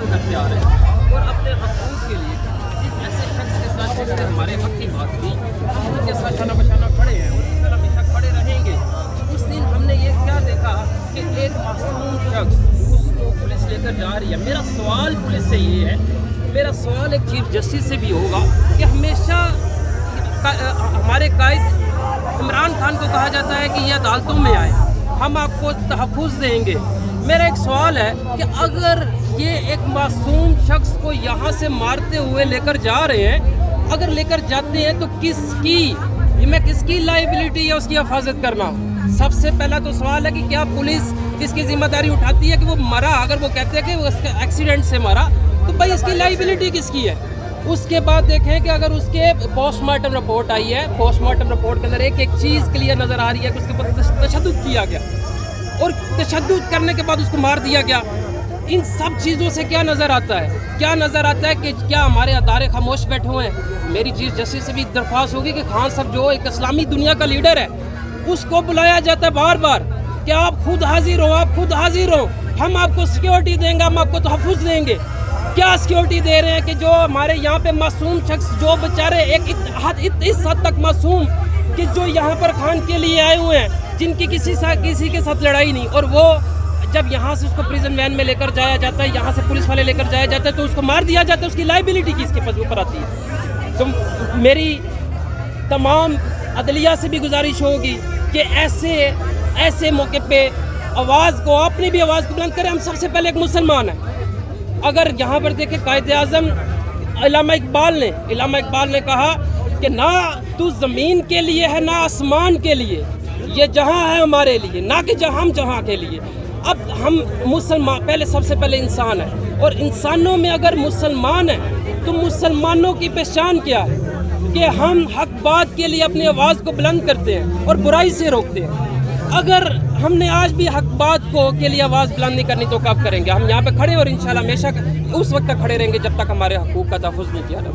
मुश्किल करते आ रहे हैं और अपने हकूक़ के लिए एक ऐसे शख्स के साथ जिससे हमारे हक़ की बात की, उनके साथ शाना बशाना खड़े हैं और इस तरह हमेशा खड़े रहेंगे। उस दिन हमने ये क्या देखा कि एक मासूम शख्स उसको पुलिस लेकर जा रही है। मेरा सवाल पुलिस से ये है, मेरा सवाल एक चीफ जस्टिस से भी होगा कि हमेशा हमारे कायद इमरान खान को कहा जाता है कि ये अदालतों में आए, हम आपको तहफ़्फ़ुज़ देंगे। मेरा एक सवाल है कि अगर ये एक मासूम शख्स को यहाँ से मारते हुए लेकर जा रहे हैं, अगर लेकर जाते हैं तो किसकी लाइबिलिटी है उसकी हिफाजत करना? सबसे पहला तो सवाल है कि क्या पुलिस इसकी जिम्मेदारी उठाती है कि वो मरा? अगर वो कहते हैं कि वो उसके एक्सीडेंट से मरा तो भाई इसकी लाइबिलिटी किसकी है? उसके बाद देखें कि अगर उसके पोस्टमार्टम रिपोर्ट आई है, पोस्टमार्टम रिपोर्ट के अंदर एक चीज़ क्लियर नज़र आ रही है कि उसके ऊपर तशद्दुद किया गया और तशद्दुद करने के बाद उसको मार दिया गया। इन सब चीज़ों से क्या नज़र आता है? क्या नज़र आता है कि क्या हमारे अदारे खामोश बैठे हुए हैं? मेरी चीफ जस्टिस से भी दरख्वास्त होगी कि खान साहब जो एक इस्लामी दुनिया का लीडर है उसको बुलाया जाता है बार बार कि आप खुद हाजिर हो, आप खुद हाजिर हो, हम आपको सिक्योरिटी देंगे, हम आपको तहफ़्फ़ुज़ देंगे। क्या सिक्योरिटी दे रहे हैं कि जो हमारे यहाँ पे मासूम शख्स जो बेचारे इस हद तक मासूम कि जो यहाँ पर खान के लिए आए हुए हैं, जिनकी किसी के साथ लड़ाई नहीं, और वो जब यहाँ से उसको प्रिजन वैन में लेकर जाया जाता है, यहाँ से पुलिस वाले लेकर जाया जाता है तो उसको मार दिया जाता है। उसकी लाइबिलिटी किसके पास ऊपर आती है? तो मेरी तमाम अदलिया से भी गुजारिश होगी कि ऐसे मौके पे आवाज़ को, अपनी भी आवाज़ को बुलंद करें। हम सबसे पहले एक मुसलमान हैं। अगर यहाँ पर देखें कायद-ए-आज़म इल्लामा इकबाल ने कहा कि ना तू ज़मीन के लिए है ना आसमान के लिए, ये जहाँ है हमारे लिए, ना कि हम जहाँ के लिए। अब हम मुसलमान पहले सबसे पहले इंसान हैं और इंसानों में अगर मुसलमान हैं तो मुसलमानों की पहचान क्या है कि हम हक बात के लिए अपनी आवाज़ को बुलंद करते हैं और बुराई से रोकते हैं। अगर हमने आज भी हक बात के लिए आवाज़ बुलंद नहीं करनी तो कब करेंगे? हम यहाँ पे खड़े और इंशाल्लाह हमेशा उस वक्त तक खड़े रहेंगे जब तक हमारे हकूक़ का तहफ़्फ़ुज़ नहीं किया जाए।